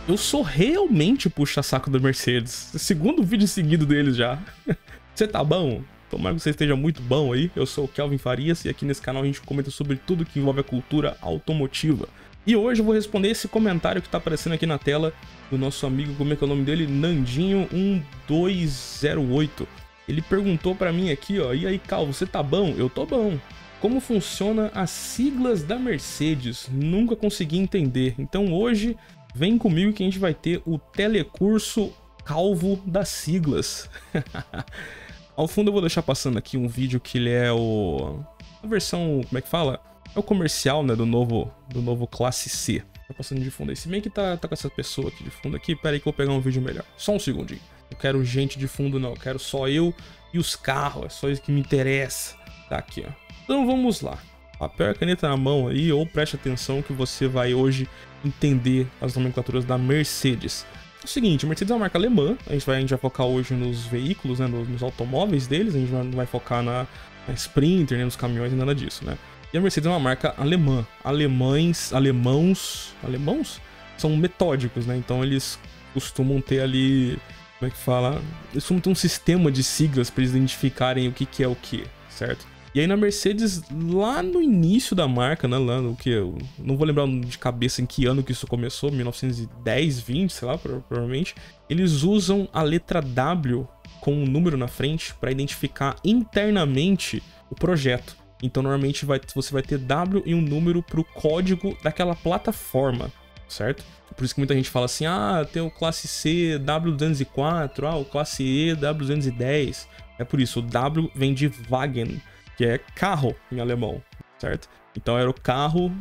Eu sou realmente puxa-saco da Mercedes. Segundo vídeo seguido deles já. Você tá bom? Tomara que você esteja muito bom aí. Eu sou o Kelvin Farias e aqui nesse canal a gente comenta sobre tudo que envolve a cultura automotiva. E hoje eu vou responder esse comentário que tá aparecendo aqui na tela do nosso amigo, como é que é o nome dele? Nandinho1208. Ele perguntou pra mim aqui, ó, e aí, Cal, você tá bom? Eu tô bom. Como funciona as siglas da Mercedes? Nunca consegui entender. Então hoje, vem comigo que a gente vai ter o telecurso calvo das siglas. Ao fundo eu vou deixar passando aqui um vídeo que ele é a versão, como é que fala? É o comercial, né, do novo Classe C. Tá passando de fundo aí. Se bem que tá com essa pessoa aqui de fundo aqui, pera aí que eu vou pegar um vídeo melhor. Só um segundinho. Não quero gente de fundo não, eu quero só eu e os carros, é só isso que me interessa. Tá aqui, ó. Então vamos lá. Papel e caneta na mão aí, ou preste atenção que você vai hoje entender as nomenclaturas da Mercedes. É o seguinte, a Mercedes é uma marca alemã, a gente vai focar hoje nos veículos, né, nos automóveis deles, a gente não vai focar na Sprinter, né, nos caminhões e nada disso, né. E a Mercedes é uma marca alemã. Alemãos são metódicos, né, então eles costumam ter ali, como é que fala? Eles costumam ter um sistema de siglas para eles identificarem o que é o que, certo? E aí na Mercedes, lá no início da marca, né, lá no que eu não vou lembrar de cabeça em que ano que isso começou, 1910, 20, sei lá, provavelmente, eles usam a letra W com um número na frente para identificar internamente o projeto. Então normalmente você vai ter W e um número para o código daquela plataforma, certo? Por isso que muita gente fala assim, ah, tem o Classe C W204, ah, o Classe E W210. É por isso, o W vem de Wagen, que é carro em alemão, certo? Então era o carro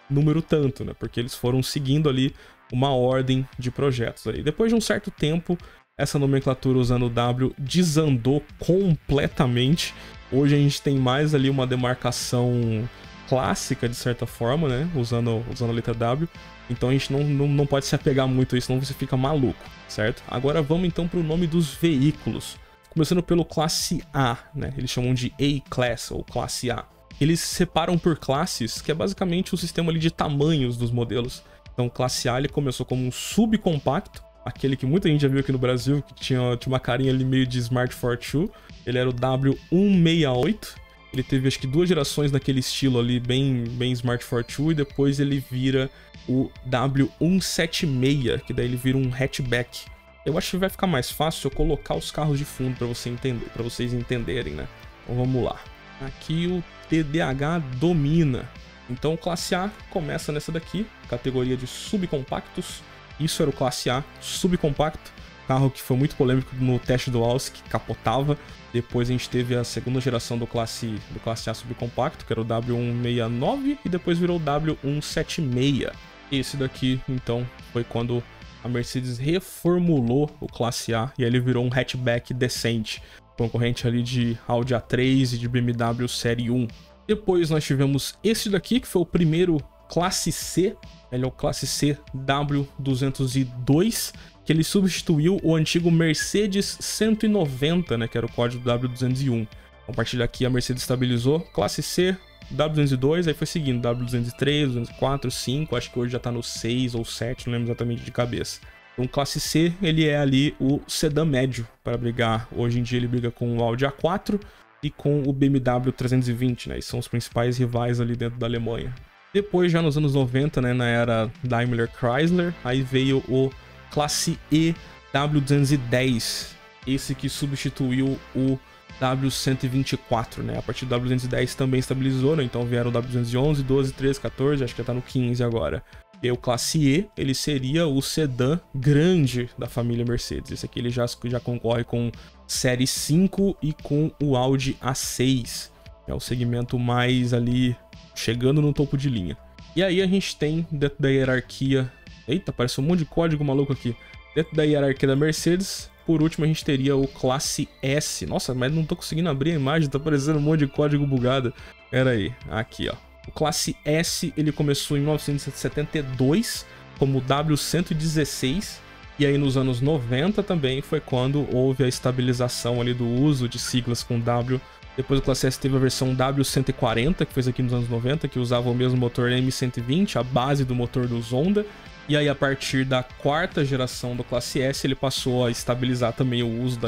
número tanto, né? Porque eles foram seguindo ali uma ordem de projetos ali. Depois de um certo tempo, essa nomenclatura usando o W desandou completamente. Hoje a gente tem mais ali uma demarcação clássica, de certa forma, né? Usando a letra W. Então a gente não pode se apegar muito a isso, senão você fica maluco, certo? Agora vamos então para o nome dos veículos. Começando pelo Classe A, né? Eles chamam de A-Class ou Classe A. Eles separam por classes, que é basicamente o sistema ali de tamanhos dos modelos. Então, Classe A ele começou como um subcompacto, aquele que muita gente já viu aqui no Brasil, que tinha uma carinha ali meio de Smart Fortwo. Ele era o W168. Ele teve acho que 2 gerações naquele estilo ali, bem Smart Fortwo, e depois ele vira o W176, que daí ele vira um hatchback. Eu acho que vai ficar mais fácil eu colocar os carros de fundo para vocês entenderem, né? Então vamos lá. Aqui o TDH domina. Então o Classe A começa nessa daqui, categoria de subcompactos. Isso era o Classe A subcompacto, carro que foi muito polêmico no teste do Ausf, que capotava. Depois a gente teve a segunda geração do Classe A subcompacto, que era o W169, e depois virou o W176. Esse daqui, então, foi quando a Mercedes reformulou o Classe A e aí ele virou um hatchback decente, concorrente ali de Audi A3 e de BMW Série 1. Depois nós tivemos esse daqui, que foi o primeiro Classe C, ele é o Classe C W202, que ele substituiu o antigo Mercedes 190, né, que era o código W201. A partir daqui a Mercedes estabilizou Classe C, W202, aí foi seguindo W203, 204, 5, acho que hoje já tá no 6 ou 7, não lembro exatamente de cabeça. Então Classe C, ele é ali o sedã médio para brigar. Hoje em dia ele briga com o Audi A4 e com o BMW 320, né? E são os principais rivais ali dentro da Alemanha. Depois, já nos anos 90, né, na era Daimler Chrysler, aí veio o Classe E W210, esse que substituiu o W124, né? A partir do W210 também estabilizou, né? Então vieram o W211, 12, 13, 14, acho que já tá no 15 agora. E o Classe E, ele seria o sedã grande da família Mercedes. Esse aqui ele já concorre com Série 5 e com o Audi A6. É o segmento mais ali, chegando no topo de linha. E aí a gente tem, dentro da hierarquia... Eita, apareceu um monte de código maluco aqui. Dentro da hierarquia da Mercedes, por último a gente teria o Classe S. Nossa, mas não tô conseguindo abrir a imagem, tá aparecendo um monte de código bugado. Pera aí, aqui ó. O Classe S, ele começou em 1972 como W116. E aí nos anos 90 também foi quando houve a estabilização ali do uso de siglas com W. Depois o Classe S teve a versão W140, que foi aqui nos anos 90, que usava o mesmo motor M120, a base do motor dos Honda. E aí, a partir da 4ª geração do Classe S, ele passou a estabilizar também o uso da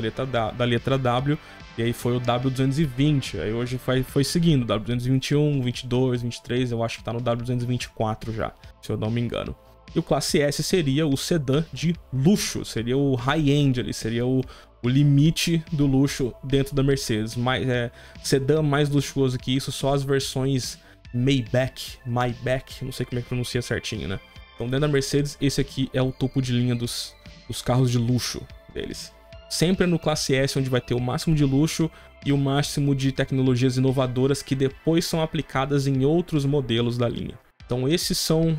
letra W, e aí foi o W220. Aí hoje foi seguindo, W221, 22, 23, eu acho que tá no W224 já, se eu não me engano. E o Classe S seria o sedã de luxo, seria o high-end ali, seria o limite do luxo dentro da Mercedes. Sedã mais luxuoso que isso, só as versões Maybach, não sei como é que pronuncia certinho, né? Então, dentro da Mercedes, esse aqui é o topo de linha dos carros de luxo deles. Sempre é no Classe S, onde vai ter o máximo de luxo e o máximo de tecnologias inovadoras que depois são aplicadas em outros modelos da linha. Então, esses são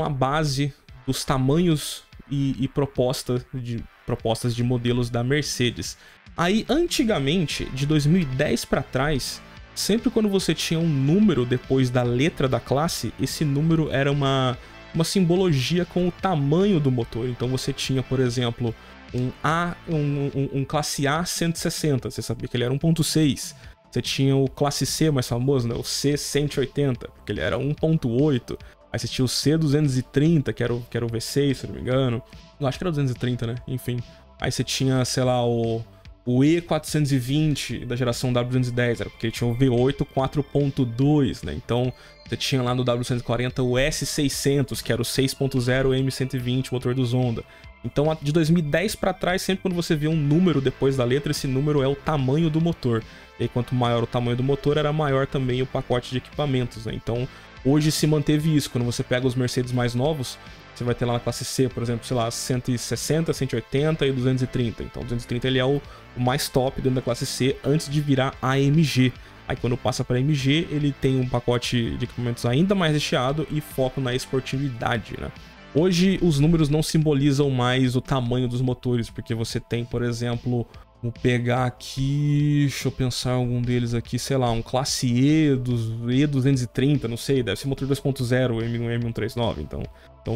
a base dos tamanhos e propostas de modelos da Mercedes. Aí, antigamente, de 2010 para trás, sempre quando você tinha um número depois da letra da classe, esse número era uma simbologia com o tamanho do motor. Então você tinha, por exemplo, um classe A 160, você sabia que ele era 1.6. Você tinha o classe C mais famoso, né? O C 180, porque ele era 1.8. Aí você tinha o C 230, que era o V6, se não me engano. Eu acho que era o 230, né? Enfim. Aí você tinha, sei lá, o E420 da geração W210, era porque ele tinha o V8 4.2, né? Então você tinha lá no W140 o S600, que era o 6.0 M120, motor do Zonda. Então de 2010 para trás, sempre quando você vê um número depois da letra, esse número é o tamanho do motor. E aí, quanto maior o tamanho do motor, era maior também o pacote de equipamentos, né? Então hoje se manteve isso. Quando você pega os Mercedes mais novos, você vai ter lá na classe C, por exemplo, sei lá, 160, 180 e 230. Então o 230 ele é o mais top dentro da classe C antes de virar AMG. Aí quando passa para AMG, ele tem um pacote de equipamentos ainda mais recheado e foco na esportividade, né? Hoje os números não simbolizam mais o tamanho dos motores, porque você tem, por exemplo, vou pegar aqui, deixa eu pensar algum deles aqui, sei lá, um classe E, E230, não sei, deve ser motor 2.0, M139, então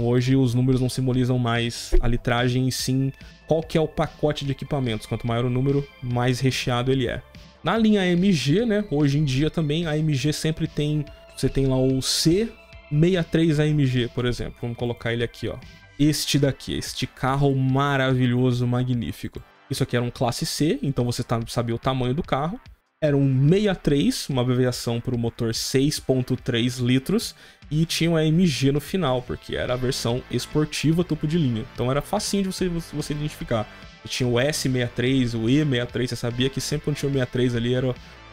hoje os números não simbolizam mais a litragem, e sim qual que é o pacote de equipamentos. Quanto maior o número, mais recheado ele é. Na linha AMG, né, hoje em dia também, a AMG sempre tem, você tem lá o C63 AMG, por exemplo, vamos colocar ele aqui, ó. Este daqui, este carro maravilhoso, magnífico. Isso aqui era um classe C, então você sabia o tamanho do carro. Era um 63, uma abreviação para o motor 6.3 litros, e tinha um AMG no final, porque era a versão esportiva topo de linha. Então era facinho de você identificar. E tinha o S63, o E63, você sabia que sempre quando tinha o 63 ali era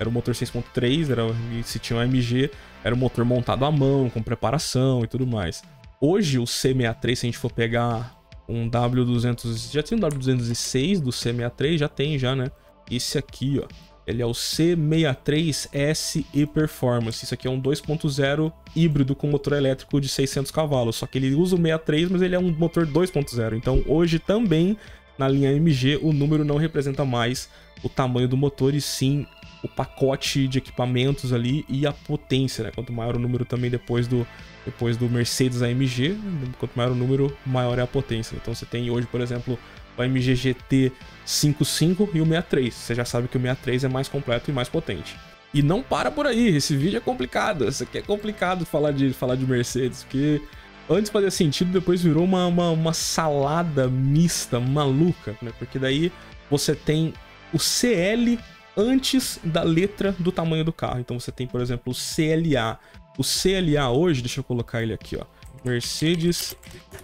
o motor 6.3, e se tinha um AMG, era o motor montado à mão, com preparação e tudo mais. Hoje o C63, se a gente for pegar um W200, já tinha um W206 do C63, já tem já, né? Esse aqui, ó, ele é o C63 SE Performance. Isso aqui é um 2.0 híbrido com motor elétrico de 600 cavalos, só que ele usa o 63, mas ele é um motor 2.0. Então hoje também na linha AMG o número não representa mais o tamanho do motor, e sim o pacote de equipamentos ali e a potência, né? Quanto maior o número também depois do Mercedes AMG, quanto maior o número, maior é a potência. Então você tem hoje, por exemplo, o AMG GT 55 e o 63. Você já sabe que o 63 é mais completo e mais potente. E não para por aí, esse vídeo é complicado. Isso aqui é complicado falar de Mercedes, porque antes fazia sentido, depois virou uma salada mista, maluca, né? Porque daí você tem o CL antes da letra do tamanho do carro. Então você tem, por exemplo, o CLA. O CLA hoje, deixa eu colocar ele aqui, ó. Mercedes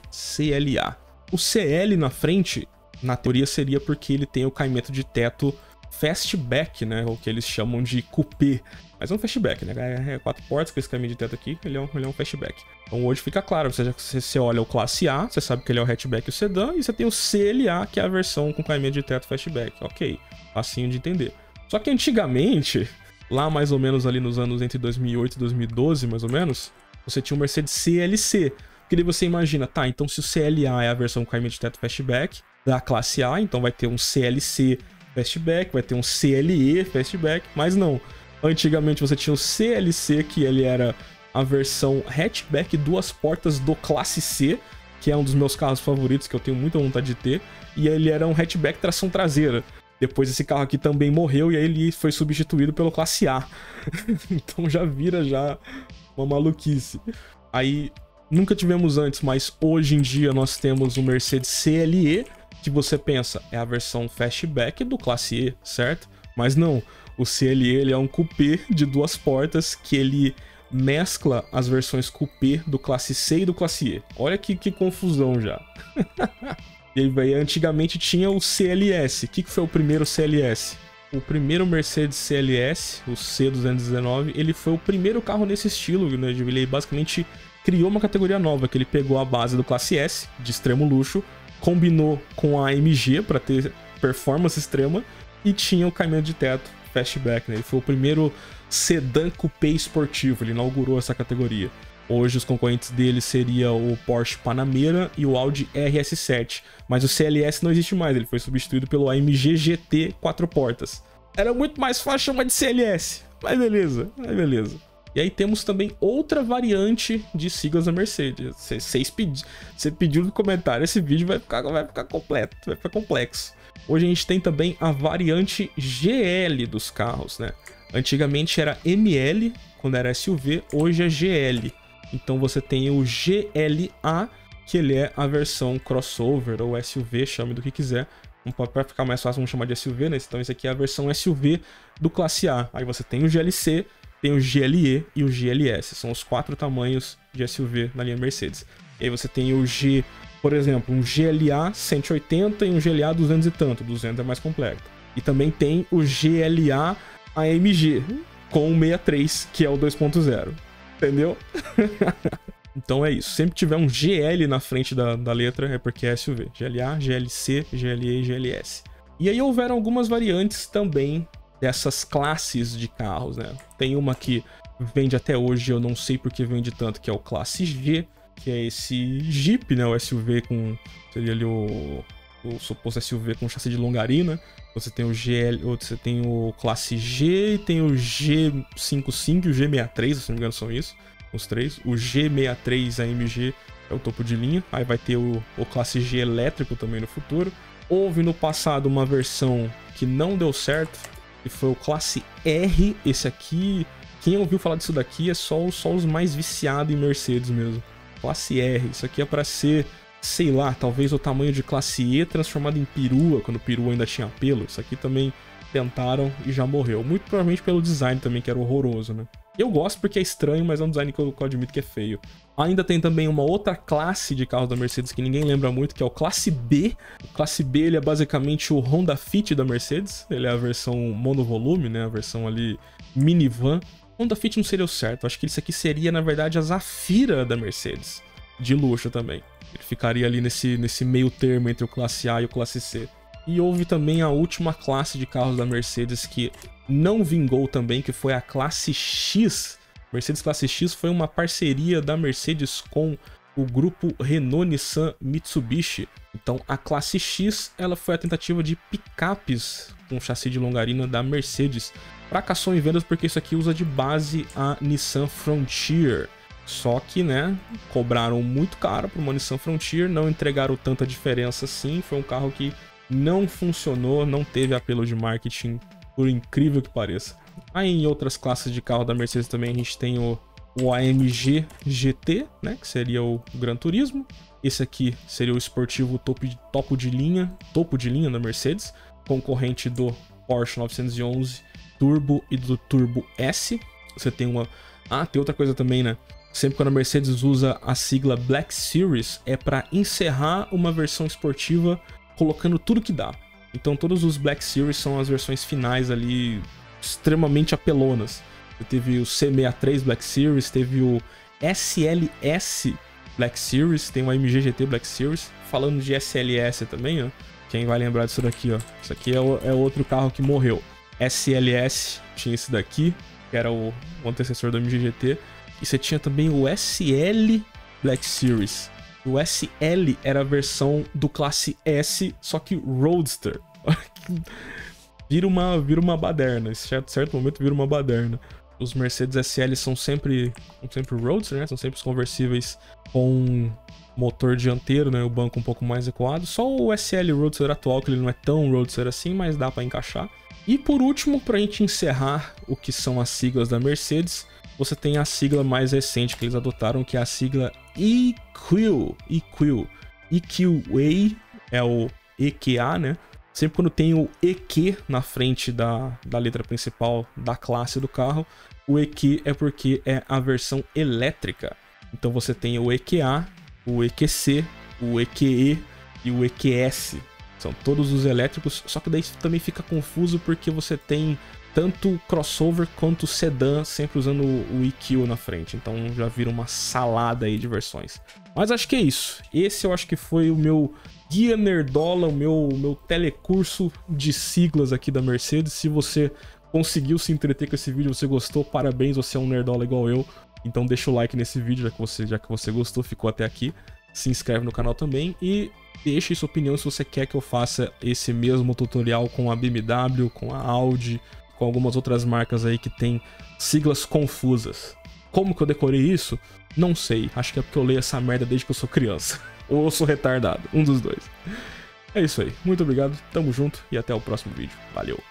CLA. O CL na frente, na teoria, seria porque ele tem o caimento de teto fastback, né? O que eles chamam de coupé. Mas é um fastback, né? É 4 portas com esse caimento de teto aqui, ele é um fastback. Então hoje fica claro, você olha o Classe A, você sabe que ele é o hatchback e o sedã, e você tem o CLA, que é a versão com caimento de teto fastback. Ok, facinho de entender. Só que antigamente, lá mais ou menos ali nos anos entre 2008 e 2012, mais ou menos, você tinha o Mercedes CLC. Que daí você imagina, tá, então se o CLA é a versão com caimento de teto fastback da classe A, então vai ter um CLC fastback, vai ter um CLE fastback, mas não. Antigamente você tinha o CLC, que ele era a versão hatchback 2 portas do classe C, que é um dos meus carros favoritos, que eu tenho muita vontade de ter, e ele era um hatchback tração traseira. Depois esse carro aqui também morreu e aí ele foi substituído pelo Classe A. Então já vira uma maluquice. Aí Nunca tivemos antes, mas hoje em dia nós temos o Mercedes CLE, que você pensa, é a versão fastback do classe E, certo? Mas não, o CLE ele é um coupé de 2 portas que ele mescla as versões coupé do classe C e do classe E. Olha que confusão já. E aí, antigamente tinha o CLS. O que foi o primeiro CLS? O primeiro Mercedes CLS, o C219, ele foi o primeiro carro nesse estilo, né? Ele basicamente criou uma categoria nova, que ele pegou a base do classe S, de extremo luxo, combinou com a AMG para ter performance extrema e tinha o caimento de teto fastback, né? Ele foi o primeiro sedã coupé esportivo, ele inaugurou essa categoria. Hoje os concorrentes dele seria o Porsche Panamera e o Audi RS7, mas o CLS não existe mais, ele foi substituído pelo AMG GT 4 portas. Era muito mais fácil chamar de CLS, mas beleza, E aí temos também outra variante de siglas da Mercedes. Você pediu no comentário, esse vídeo vai ficar completo, vai ficar complexo. Hoje a gente tem também a variante GL dos carros, né? Antigamente era ML, quando era SUV, hoje é GL. Então você tem o GLA, que ele é a versão crossover ou SUV, chame do que quiser. Para ficar mais fácil, vamos chamar de SUV, né? Então esse aqui é a versão SUV do classe A. Aí você tem o GLC, tem o GLE e o GLS. São os 4 tamanhos de SUV na linha Mercedes. E aí você tem o G, por exemplo, um GLA 180 e um GLA 200 e tanto. 200 é mais completo. E também tem o GLA AMG com o 63, que é o 2.0. Entendeu? Então é isso. Sempre tiver um GL na frente da letra é porque é SUV. GLA, GLC, GLE e GLS. E aí houveram algumas variantes também dessas classes de carros, né? Tem uma que vende até hoje, eu não sei porque vende tanto, que é o classe G, que é esse Jeep, né? O SUV com... seria ali o suposto SUV com chassi de longarina. Você tem o GL, você tem o classe G e tem o G55 e o G63, se não me engano são isso, os três. O G63 AMG é o topo de linha. Aí vai ter o classe G elétrico também no futuro. Houve no passado uma versão que não deu certo, que foi o classe R. Esse aqui, quem ouviu falar disso daqui é só os mais viciados em Mercedes mesmo. Classe R, isso aqui é para ser, sei lá, talvez o tamanho de classe E transformado em perua, quando perua ainda tinha pelo. Isso aqui também tentaram e já morreu. Muito provavelmente pelo design também, que era horroroso, né? Eu gosto porque é estranho, mas é um design que eu admito que é feio. Ainda tem também uma outra classe de carros da Mercedes que ninguém lembra muito, que é o classe B. O classe B, ele é basicamente o Honda Fit da Mercedes. Ele é a versão monovolume, né? A versão ali minivan. Honda Fit não seria o certo. Acho que isso aqui seria, na verdade, a Zafira da Mercedes. De luxo também. Ele ficaria ali nesse meio termo entre o classe A e o classe C. E houve também a última classe de carros da Mercedes que não vingou também, que foi a classe X. Mercedes Classe X foi uma parceria da Mercedes com o grupo Renault, Nissan, Mitsubishi. Então a classe X, ela foi a tentativa de picapes com chassi de longarina da Mercedes. Fracassou em vendas porque isso aqui usa de base a Nissan Frontier. Só que, né, cobraram muito caro para uma Nissan Frontier, não entregaram tanta diferença assim. Foi um carro que não funcionou, não teve apelo de marketing, por incrível que pareça. Aí em outras classes de carro da Mercedes também a gente tem o AMG GT, né, que seria o Gran Turismo. Esse aqui seria o esportivo topo de linha da Mercedes, concorrente do Porsche 911 Turbo e do Turbo S. Você tem uma... tem outra coisa também, né? Sempre quando a Mercedes usa a sigla Black Series, é para encerrar uma versão esportiva colocando tudo que dá. Então todos os Black Series são as versões finais ali extremamente apelonas. Teve o C63 Black Series, teve o SLS Black Series, tem o AMG GT Black Series. Falando de SLS também, ó, quem vai lembrar disso daqui, ó. Isso aqui é outro carro que morreu. SLS tinha esse daqui, que era o antecessor do AMG GT. E você tinha também o SL Black Series. O SL era a versão do classe S, só que Roadster. Vira uma baderna. Em certo momento vira uma baderna. Os Mercedes SL são sempre Roadster, né? São sempre os conversíveis com motor dianteiro, né? O banco um pouco mais recuado. Só o SL Roadster atual, que ele não é tão Roadster assim, mas dá para encaixar. E por último, para a gente encerrar o que são as siglas da Mercedes, você tem a sigla mais recente que eles adotaram, que é a sigla EQA. EQA é o EQA, né? Sempre quando tem o EQ na frente da letra principal da classe do carro, o EQ é porque é a versão elétrica. Então você tem o EQA, o EQC, o EQE e o EQS. São todos os elétricos, só que daí também fica confuso porque você tem tanto crossover quanto sedã sempre usando o EQ na frente. Então já vira uma salada aí de versões. Mas acho que é isso. Esse eu acho que foi o meu guia nerdola, o meu telecurso de siglas aqui da Mercedes. Se você conseguiu se entreter com esse vídeo, você gostou, parabéns, você é um nerdola igual eu. Então deixa o like nesse vídeo, já que você gostou, ficou até aqui. Se inscreve no canal também e deixe sua opinião se você quer que eu faça esse mesmo tutorial com a BMW, com a Audi, com algumas outras marcas aí que tem siglas confusas. Como que eu decorei isso? Não sei, acho que é porque eu leio essa merda desde que eu sou criança. Ou eu sou retardado, um dos dois. É isso aí, muito obrigado, tamo junto e até o próximo vídeo. Valeu!